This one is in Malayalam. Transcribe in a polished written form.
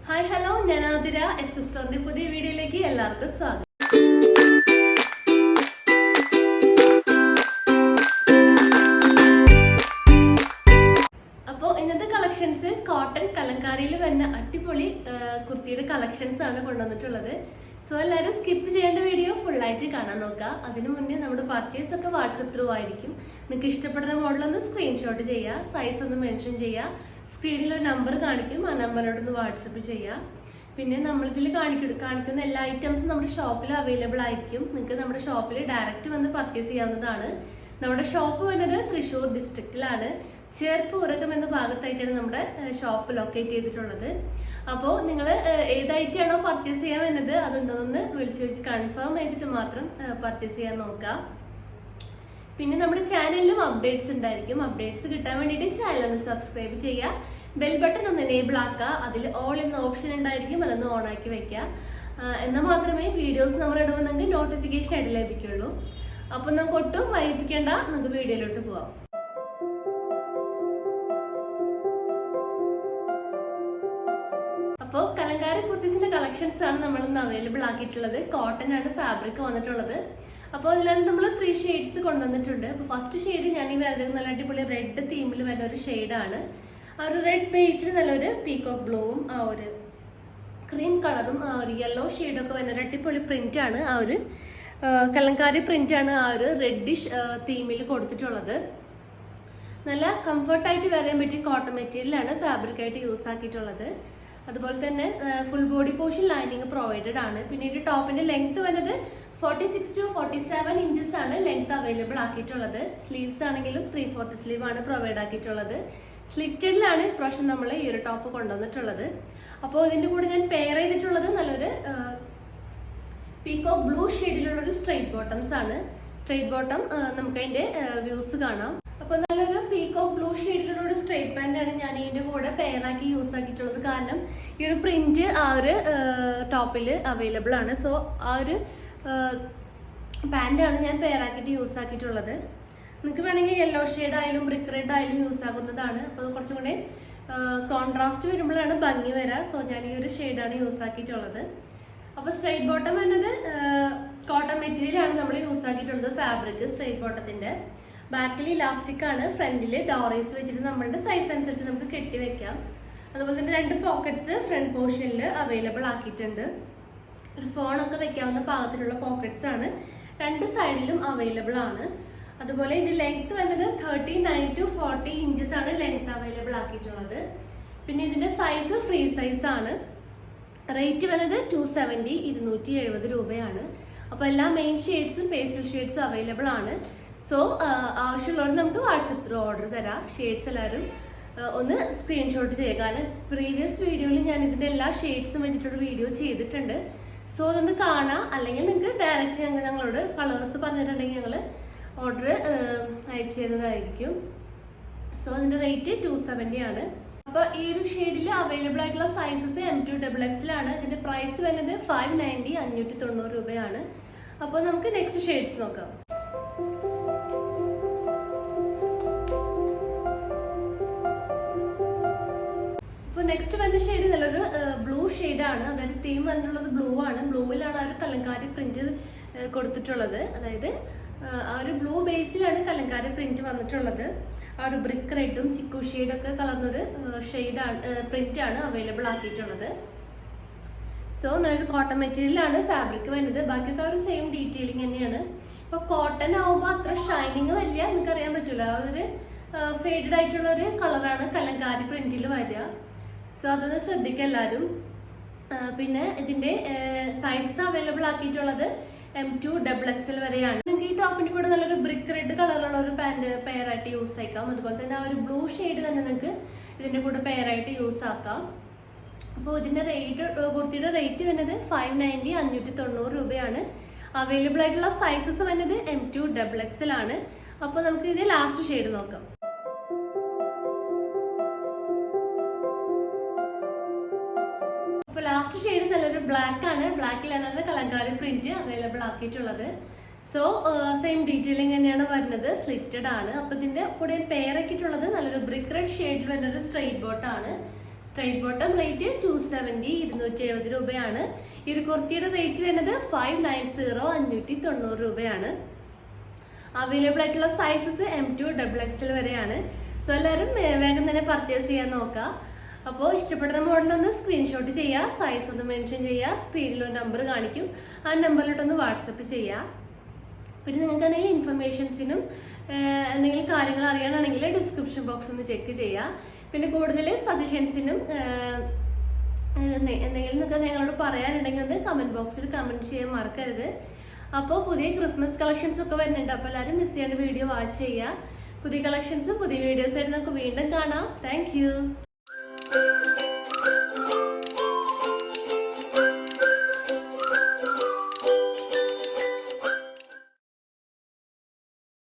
ഹായ് ഹലോ, ഞാൻ ആതിര. എസ് സ്റ്റോറിന്റെ പുതിയ വീഡിയോയിലേക്ക് എല്ലാവർക്കും സ്വാഗതം. അപ്പോൾ ഇന്നത്തെ കളക്ഷൻസ് കോട്ടൺ കലങ്കാരിയിൽ വരുന്ന അടിപൊളി കുർത്തിയുടെ കളക്ഷൻസ് ആണ് കൊണ്ടുവന്നിട്ടുള്ളത്. സോ എല്ലാവരും സ്കിപ്പ് ചെയ്യേണ്ട വീഡിയോ ഫുള്ളായിട്ട് കാണാൻ നോക്കുക. അതിനു മുന്നേ നമ്മുടെ പർച്ചേസ് ഒക്കെ വാട്സപ്പ് ത്രൂ ആയിരിക്കും. നിങ്ങൾക്ക് ഇഷ്ടപ്പെടുന്ന മോഡലൊന്ന് സ്ക്രീൻഷോട്ട് ചെയ്യുക, സൈസ് ഒന്ന് മെൻഷൻ ചെയ്യുക. സ്ക്രീനിൽ ഒരു നമ്പർ കാണിക്കും, ആ നമ്പറിലോട്ടൊന്ന് വാട്സപ്പ് ചെയ്യുക. പിന്നെ നമ്മളിതിൽ കാണിക്കുന്ന എല്ലാ ഐറ്റംസും നമ്മുടെ ഷോപ്പിൽ അവൈലബിൾ ആയിരിക്കും. നിങ്ങൾക്ക് നമ്മുടെ ഷോപ്പിൽ ഡയറക്റ്റ് വന്ന് പർച്ചേസ് ചെയ്യാവുന്നതാണ്. നമ്മുടെ ഷോപ്പ് വരുന്നത് തൃശ്ശൂർ ഡിസ്ട്രിക്റ്റിലാണ്. ചേർപ്പൂരകം എന്ന ഭാഗത്തായിട്ടാണ് നമ്മുടെ ഷോപ്പ് ലൊക്കേറ്റ് ചെയ്തിട്ടുള്ളത്. അപ്പോൾ നിങ്ങൾ ഏത് ഐറ്റമാണോ പർച്ചേസ് ചെയ്യാൻ വരുന്നത് അതുണ്ടോന്ന് വിളിച്ചു വെച്ച് കൺഫേം ചെയ്തിട്ട് മാത്രം പർച്ചേസ് ചെയ്യാൻ നോക്കുക. പിന്നെ നമ്മുടെ ചാനലിലും അപ്ഡേറ്റ്സ് ഉണ്ടായിരിക്കും. അപ്ഡേറ്റ്സ് കിട്ടാൻ വേണ്ടിയിട്ട് ചാനൽ ഒന്ന് സബ്സ്ക്രൈബ് ചെയ്യുക, ബെൽ ബട്ടൺ ഒന്ന് എനേബിൾ ആക്കുക. അതിൽ ഓൾ എന്ന ഓപ്ഷൻ ഉണ്ടായിരിക്കും, അതൊന്ന് ഓൺ ആക്കി വെക്കുക. എന്നാൽ മാത്രമേ വീഡിയോസ് നമ്മൾ ഇടുമ്പോൾ നോട്ടിഫിക്കേഷൻ ആയിട്ട് ലഭിക്കുള്ളൂ. അപ്പോൾ നമുക്ക് ഒട്ടും വൈകിപ്പിക്കേണ്ട, നമുക്ക് വീഡിയോയിലോട്ട് പോവാം. അപ്പോൾ കലങ്കാരി കുർത്തീസിന്റെ കളക്ഷൻസ് ആണ് നമ്മൾ ഇന്ന് അവൈലബിൾ ആക്കിയിട്ടുള്ളത്. കോട്ടൺ ആണ് ഫാബ്രിക് വന്നിട്ടുള്ളത്. അപ്പോൾ അതിൽ നമ്മൾ 3 ഷെയ്ഡ്സ് കൊണ്ടുവന്നിട്ടുണ്ട്. അപ്പോൾ ഫസ്റ്റ് ഷെയ്ഡ് ഞാൻ ഈ വരുന്നത് നല്ല അടിപൊളി റെഡ് തീമിൽ വരുന്ന ഒരു ഷെയ്ഡാണ്. ആ ഒരു റെഡ് ബേസിൽ നല്ലൊരു പീകോക്ക് ബ്ലൂവും ആ ഒരു ക്രീം കളറും ആ ഒരു യെല്ലോ ഷെയ്ഡൊക്കെ വരുന്ന ഒരു അടിപൊളി പ്രിന്റ് ആണ്. ആ ഒരു കലങ്കാരി പ്രിന്റ് ആണ് ആ ഒരു റെഡിഷ് തീമിൽ കൊടുത്തിട്ടുള്ളത്. നല്ല കംഫർട്ടായിട്ട് വരാൻ പറ്റിയ കോട്ടൺ മെറ്റീരിയലാണ് ഫാബ്രിക് ആയിട്ട് യൂസ് ആക്കിയിട്ടുള്ളത്. അതുപോലെ തന്നെ full body portion lining provided ആണ്. പിന്നെ ഈ ടോപ്പിന്റെ ലെങ്ത് വരുന്നത് 46 to 47 ഇഞ്ചസ് ആണ് ലെങ്ത് അവൈലബിൾ ആക്കിയിട്ടുള്ളത്. സ്ലീവ്സ് ആണെങ്കിലും 3/4 സ്ലീവ് ആണ് പ്രൊവൈഡ് ആക്കിയിട്ടുള്ളത്. സ്ലിറ്റഡിലാണ് ഇപ്രാവശ്യം നമ്മൾ ഈ ഒരു ടോപ്പ് കൊണ്ടുവന്നിട്ടുള്ളത്. അപ്പോൾ ഇതിന്റെ കൂടെ ഞാൻ പെയർ ചെയ്തിട്ടുള്ളത് നല്ലൊരു പീകോക്ക് ബ്ലൂ ഷെയ്ഡിലുള്ളൊരു സ്ട്രെയിറ്റ് ബോട്ടംസ് ആണ്. സ്ട്രെയിറ്റ് ബോട്ടം നമുക്ക് അതിന്റെ വ്യൂസ് കാണാം. അപ്പോൾ നല്ലൊരു പീകോക്ക് ബ്ലൂ ഷെയ്ഡിലുള്ള ഒരു സ്ട്രെയിറ്റ് പാൻ്റ് ആണ് ഞാൻ ഇതിന്റെ കൂടെ പെയർ ആക്കി യൂസ് ആക്കിയിട്ടുള്ളത്. കാരണം ഈ ഒരു പ്രിന്റ് ആ ഒരു ടോപ്പിൽ അവൈലബിൾ ആണ്. സോ ആ ഒരു പാൻ്റാണ് ഞാൻ പെയർ ആക്കിയിട്ട് യൂസ് ആക്കിയിട്ടുള്ളത്. നിങ്ങൾക്ക് വേണമെങ്കിൽ യെല്ലോ ഷെയ്ഡ് ആയാലും ബ്രിക്ക് റെഡ് ആയാലും യൂസ് ആകുന്നതാണ്. അപ്പോൾ കുറച്ചും കൂടി കോൺട്രാസ്റ്റ് വരുമ്പോഴാണ് ഭംഗി വരിക. സോ ഞാൻ ഈ ഒരു ഷെയ്ഡാണ് യൂസ് ആക്കിയിട്ടുള്ളത്. അപ്പോൾ സ്ട്രെയിറ്റ് ബോട്ടം വരുന്നത് കോട്ടൺ മെറ്റീരിയലാണ് നമ്മൾ യൂസ് ആക്കിയിട്ടുള്ളത്. ഫാബ്രിക് സ്ട്രെയിറ്റ് ബോട്ടത്തിന്റെ ബാക്കിൽ ഇലാസ്റ്റിക് ആണ്, ഫ്രണ്ടിൽ ഡോറീസ് വെച്ചിട്ട് നമ്മളുടെ സൈസ് അനുസരിച്ച് നമുക്ക് കെട്ടി വെക്കാം. അതുപോലെ തന്നെ 2 പോക്കറ്റ്സ് ഫ്രണ്ട് പോർഷനിൽ അവൈലബിൾ ആക്കിയിട്ടുണ്ട്. ഒരു ഫോണൊക്കെ വെക്കാവുന്ന പാകത്തിലുള്ള പോക്കറ്റ്സ് ആണ് 2 സൈഡിലും അവൈലബിൾ ആണ്. അതുപോലെ ഇതിന്റെ ലെങ്ത് വരുന്നത് 39 to 40 ഇഞ്ചസ് ആണ് ലെങ്ത് അവൈലബിൾ ആക്കിയിട്ടുള്ളത്. പിന്നെ ഇതിന്റെ സൈസ് ഫ്രീ സൈസ് ആണ്. റേറ്റ് വരുന്നത് 270 രൂപയാണ്. അപ്പോൾ എല്ലാ മെയിൻ ഷെയ്ഡ്സും പേസ്റ്റൽ ഷെയ്ഡ്സും അവൈലബിൾ ആണ്. സോ ആവശ്യമുള്ളവർ നമുക്ക് വാട്സപ്പ് ത്രൂ ഓർഡർ തരാം. ഷെയ്ഡ്സ് എല്ലാവരും ഒന്ന് സ്ക്രീൻഷോട്ട് ചെയ്യുക. കാരണം പ്രീവിയസ് വീഡിയോയിൽ ഞാൻ ഇതിന്റെ എല്ലാ ഷെയ്ഡ്സും വെച്ചിട്ടൊരു വീഡിയോ ചെയ്തിട്ടുണ്ട്. സോ അതൊന്ന് കാണാം. അല്ലെങ്കിൽ നിങ്ങൾക്ക് ഡയറക്റ്റ് ഞങ്ങളോട് കളേഴ്സ് പറഞ്ഞിട്ടുണ്ടെങ്കിൽ ഞങ്ങൾ ഓർഡർ അയച്ചു തരുന്നതായിരിക്കും. സോ അതിന്റെ റേറ്റ് 270 ആണ്. അപ്പോൾ ഈ ഒരു ഷെയ്ഡിൽ അവൈലബിൾ ആയിട്ടുള്ള സൈസസ് M2 XXL ആണ്. ഇതിന്റെ പ്രൈസ് വരുന്നത് 590 രൂപയാണ്. അപ്പോൾ നമുക്ക് നെക്സ്റ്റ് ഷെയ്ഡ്സ് നോക്കാം. നെക്സ്റ്റ് വരുന്ന ഷെയ്ഡ് നല്ലൊരു ബ്ലൂ ഷെയ്ഡാണ്. അതായത് തീം വന്നിട്ടുള്ളത് ബ്ലൂ ആണ്. ബ്ലൂവിലാണ് ആ ഒരു കലങ്കാരി പ്രിന്റ് കൊടുത്തിട്ടുള്ളത്. അതായത് ആ ഒരു ബ്ലൂ ബേസിലാണ് കലങ്കാരി പ്രിന്റ് വന്നിട്ടുള്ളത്. ആ ഒരു ബ്രിക്ക് റെഡും ചിക്കു ഷെയ്ഡൊക്കെ കളർന്നൊരു ഷെയ്ഡാണ് പ്രിന്റ് ആണ് അവൈലബിൾ ആക്കിയിട്ടുള്ളത്. സോ നല്ലൊരു കോട്ടൺ മെറ്റീരിയലാണ് ഫാബ്രിക് വരുന്നത്. ബാക്കിയൊക്കെ ആ ഒരു സെയിം ഡീറ്റെയിലിംഗ് തന്നെയാണ്. ഇപ്പോൾ കോട്ടൺ ആവുമ്പോൾ അത്ര ഷൈനിങ് വലിയ നിങ്ങൾക്ക് അറിയാൻ പറ്റില്ല. ആ ഒരു ഫേഡഡ് ആയിട്ടുള്ള ഒരു കളറാണ് കലങ്കാരി പ്രിന്റിൽ വരിക. സോ അതൊന്ന് ശ്രദ്ധിക്കുക എല്ലാവരും. പിന്നെ ഇതിന്റെ സൈസ് അവൈലബിൾ ആക്കിയിട്ടുള്ളത് M2 XXL വരെയാണ്. നിങ്ങൾക്ക് ഈ ടോപ്പിന്റെ കൂടെ നല്ലൊരു ബ്രിക്ക് റെഡ് കളറുള്ള ഒരു പാന്റ് പെയർ ആയിട്ട് യൂസ് ആക്കാം. അതുപോലെ തന്നെ ആ ഒരു ബ്ലൂ ഷെയ്ഡ് തന്നെ നിങ്ങൾക്ക് ഇതിന്റെ കൂടെ പെയർ ആയിട്ട് യൂസ് ആക്കാം. അപ്പോൾ ഇതിന്റെ കുർത്തിയുടെ റേറ്റ് വരുന്നത് 590 രൂപയാണ്. അവൈലബിൾ ആയിട്ടുള്ള സൈസസ് വരുന്നത് M2 XXL ആണ്. അപ്പോൾ നമുക്ക് ഇതിന്റെ ലാസ്റ്റ് ഷെയ്ഡ് നോക്കാം. ലാസ്റ്റ് ഷെയ്ഡ് നല്ലൊരു ബ്ലാക്ക് ആണ്. ബ്ലാക്കിലാണ് കലങ്കാരി പ്രിന്റ് അവൈലബിൾ ആക്കിയിട്ടുള്ളത്. സോ സെയിം ഡീറ്റെയിലിംഗ് തന്നെയാണ് വരുന്നത്. സ്ലിറ്റഡ് ആണ്. അപ്പൊ ഇതിന്റെ കൂടെ പെയർ ആക്കിയിട്ടുള്ളത് നല്ലൊരു ബ്രിക്ക് റെഡ് ഷെയ്ഡിൽ വരുന്ന ഒരു സ്ട്രെയിറ്റ് ബോട്ട് ആണ്. സ്ട്രൈറ്റ് ബോട്ടം റേറ്റ് 270 270 രൂപയാണ്. ഈ ഒരു കുർത്തിയുടെ റേറ്റ് വരുന്നത് 590 590 രൂപയാണ്. അവൈലബിൾ ആയിട്ടുള്ള സൈസസ് M2 XXL വരെയാണ്. സോ എല്ലാവരും വേഗം തന്നെ പർച്ചേസ് ചെയ്യാൻ നോക്കാം. അപ്പോൾ ഇഷ്ടപ്പെടുന്ന മോഡലൊന്ന് സ്ക്രീൻഷോട്ട് ചെയ്യുക, സൈസ് ഒന്ന് മെൻഷൻ ചെയ്യുക, സ്ക്രീനിലൊരു നമ്പർ കാണിക്കും, ആ നമ്പറിലോട്ടൊന്ന് വാട്സപ്പ് ചെയ്യുക. പിന്നെ നിങ്ങൾക്ക് എന്തെങ്കിലും ഇൻഫർമേഷൻസിനും എന്തെങ്കിലും കാര്യങ്ങൾ അറിയാനാണെങ്കിൽ ഡിസ്ക്രിപ്ഷൻ ബോക്സ് ഒന്ന് ചെക്ക് ചെയ്യുക. പിന്നെ കൂടുതൽ സജഷൻസിനും എന്തെങ്കിലും നിങ്ങൾക്ക് ഞങ്ങളോട് പറയാനുണ്ടെങ്കിൽ ഒന്ന് കമൻറ്റ് ബോക്സിൽ കമൻറ്റ് ചെയ്യാൻ മറക്കരുത്. അപ്പോൾ പുതിയ ക്രിസ്മസ് കളക്ഷൻസ് ഒക്കെ വരുന്നുണ്ട്, അപ്പോൾ എല്ലാവരും മിസ് ചെയ്യാണ്ട് വീഡിയോ വാച്ച് ചെയ്യുക. പുതിയ കളക്ഷൻസും പുതിയ വീഡിയോസായിട്ട് നമുക്ക് വീണ്ടും കാണാം. Thank you.